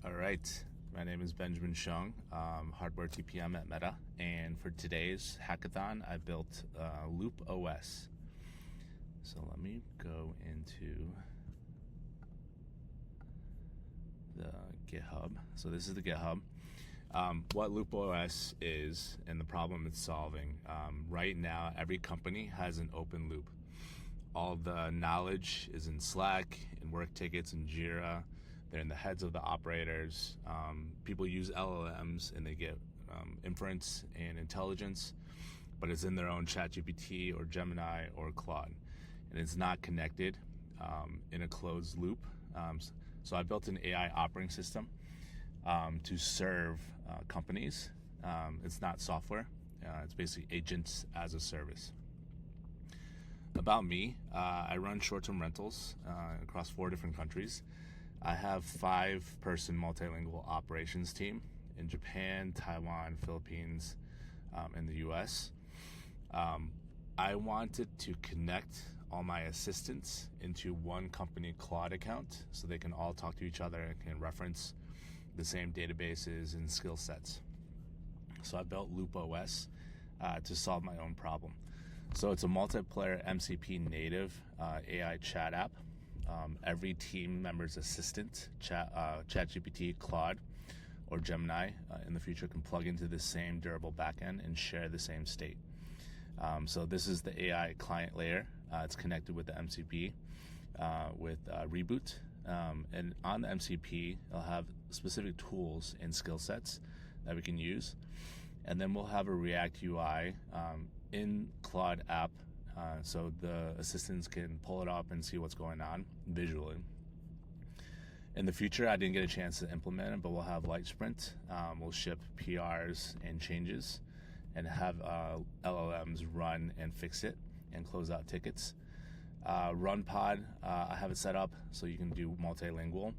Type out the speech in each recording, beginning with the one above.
All right, my name is Benjamin Shung, hardware TPM at Meta, and for today's hackathon, I built LoopOS. So let me go into the GitHub. So this is the GitHub. What LoopOS is and the problem it's solving. Right now, every company has an open loop. All the knowledge is in Slack, in work tickets, in Jira. They're in the heads of the operators. People use LLMs and they get inference and intelligence, but it's in their own ChatGPT or Gemini or Claude, and it's not connected in a closed loop. So I built an AI operating system to serve companies. It's not software. It's basically agents as a service. About me, I run short-term rentals across 4 different countries. I have 5-person multilingual operations team in Japan, Taiwan, Philippines, and the US. I wanted to connect all my assistants into one company Claude account so they can all talk to each other and can reference the same databases and skill sets. So I built LoopOS to solve my own problem. So it's a multiplayer MCP native AI chat app. Every team member's assistant, ChatGPT, Claude, or Gemini in the future can plug into the same durable backend and share the same state. So this is the AI client layer. It's connected with the MCP with Reboot. And on the MCP, it'll have specific tools and skill sets that we can use. And then we'll have a React UI in Claude app, so the assistants can pull it up and see what's going on visually. In the future, I didn't get a chance to implement it, but we'll have Light Sprint. We'll ship PRs and changes and have LLMs run and fix it and close out tickets. RunPod, I have it set up so you can do multilingual.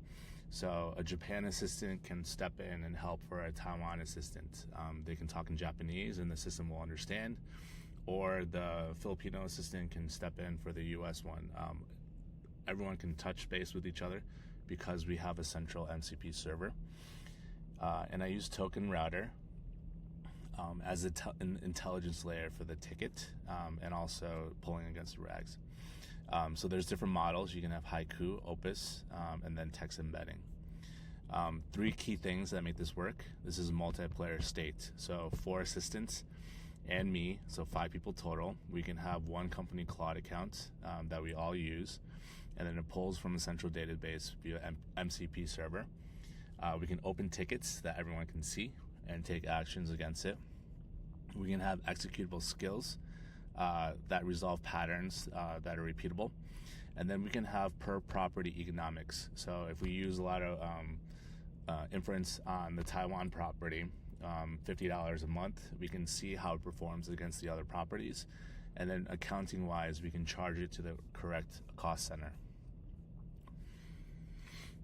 So a Japan assistant can step in and help for a Taiwan assistant. They can talk in Japanese and the system will understand. Or the Filipino assistant can step in for the US one. Everyone can touch base with each other because we have a central MCP server. And I use Token Router as an intelligence layer for the ticket and also pulling against the RAGs. So there's different models. You can have Haiku, Opus, and then text embedding. 3 key things that make this work. This is a multiplayer state. So 4 assistants and me, so 5 people total. We can have one company Claude account that we all use, and then it pulls from a central database via MCP server. We can open tickets that everyone can see and take actions against it. We can have executable skills that resolve patterns that are repeatable. And then we can have per property economics. So if we use a lot of inference on the Taiwan property, $50 a month, we can see how it performs against the other properties. And then accounting wise, we can charge it to the correct cost center.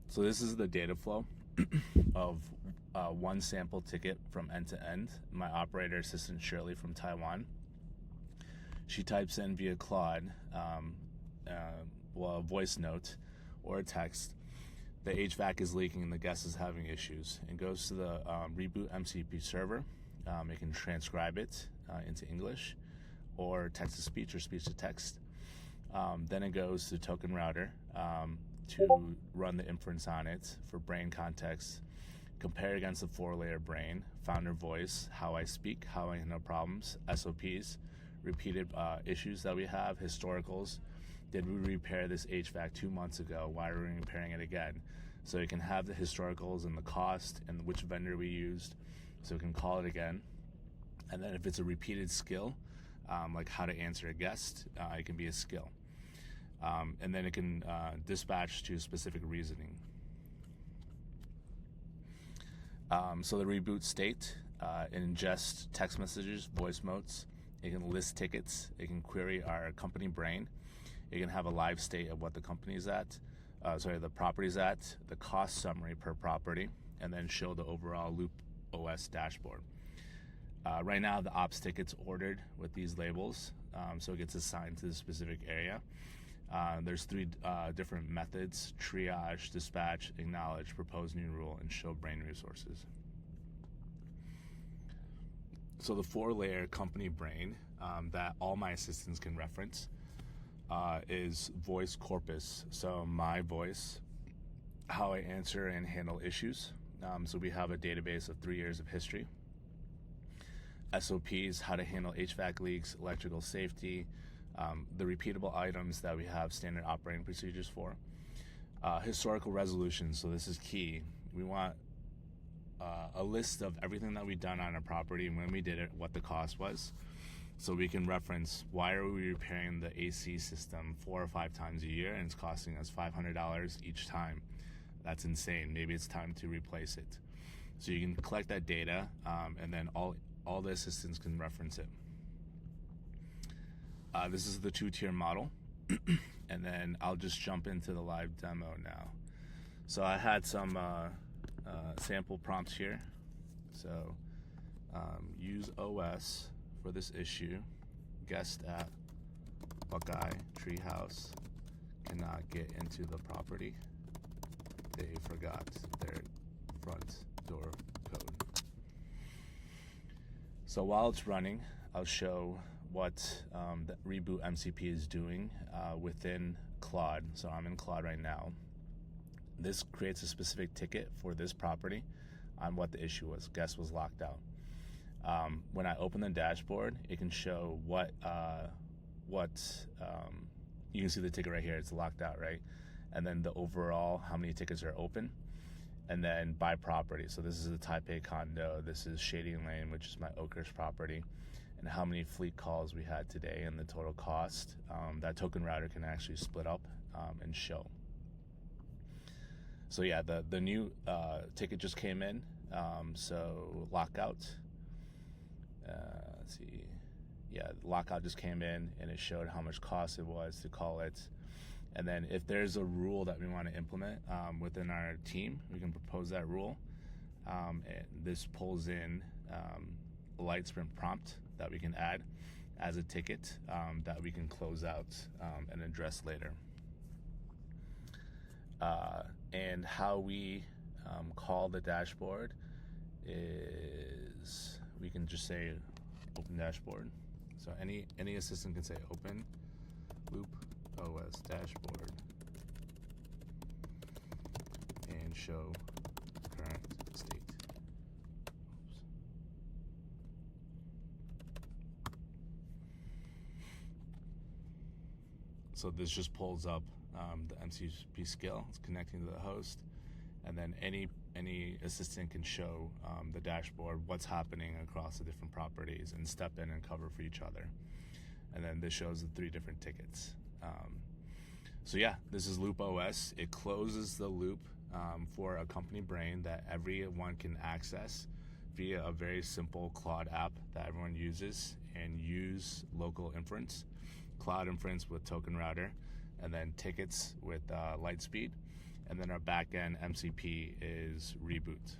So this is the data flow of one sample ticket from end to end. My operator assistant, Shirley from Taiwan, she types in via Claude, a voice note or a text, the HVAC is leaking and the guest is having issues, and goes to the Reboot MCP server. It can transcribe it into English or text-to-speech or speech-to-text. Then it goes to Token Router to run the inference on it for brain context, compare against the 4-layer brain, founder voice, how I speak, how I handle problems, SOPs, repeated issues that we have, historicals. Did we repair this HVAC 2 months ago? Why are we repairing it again? So you can have the historicals and the cost and which vendor we used, so we can call it again. And then if it's a repeated skill, like how to answer a guest, it can be a skill. And then it can dispatch to specific reasoning. So the reboot state, it ingests text messages, voice notes. It can list tickets. It can query our company brain. It can have a live state of what the company is at, the property is at, the cost summary per property, and then show the overall LoopOS dashboard. Right now, the ops ticket's ordered with these labels, so it gets assigned to the specific area. There's three different methods: triage, dispatch, acknowledge, propose new rule, and show brain resources. So the 4-layer company brain that all my assistants can reference is voice corpus. So my voice, how I answer and handle issues. So we have a database of 3 years of history. SOPs, how to handle HVAC leaks, electrical safety, the repeatable items that we have standard operating procedures for. Historical resolutions, so this is key. We want a list of everything that we've done on a property and when we did it, what the cost was. So we can reference, why are we repairing the AC system 4 or 5 times a year and it's costing us $500 each time? That's insane. Maybe it's time to replace it. So you can collect that data and then all the assistants can reference it. This is the 2-tier model. And then I'll just jump into the live demo now. So I had some sample prompts here. So use OS for this issue. Guest at Buckeye Treehouse cannot get into the property. They forgot their front door code. So while it's running, I'll show what the Reboot MCP is doing within Claude. So I'm in Claude right now. This creates a specific ticket for this property on what the issue was. Guest was locked out. When I open the dashboard, it can show what you can see the ticket right here. It's locked out, right? And then the overall, how many tickets are open, and then by property. So this is a Taipei condo. This is Shading Lane, which is my Oakhurst property, and how many fleet calls we had today and the total cost. That token router can actually split up and show. So yeah, the new ticket just came in. So lockout. Let's see. Yeah, lockout just came in and it showed how much cost it was to call it. And then if there's a rule that we want to implement within our team, we can propose that rule. And this pulls in a light sprint prompt that we can add as a ticket that we can close out and address later. And how we call the dashboard is we can just say open dashboard. So any assistant can say open LoopOS dashboard and show current state. So this just pulls up the MCP skill. It's connecting to the host, and then any assistant can show the dashboard, what's happening across the different properties, and step in and cover for each other. And then this shows the 3 different tickets. So yeah, this is LoopOS. It closes the loop for a company brain that everyone can access via a very simple Claude app that everyone uses, and use local inference, cloud inference with token router, and then tickets with Lightspeed. And then our backend MCP is Reboot.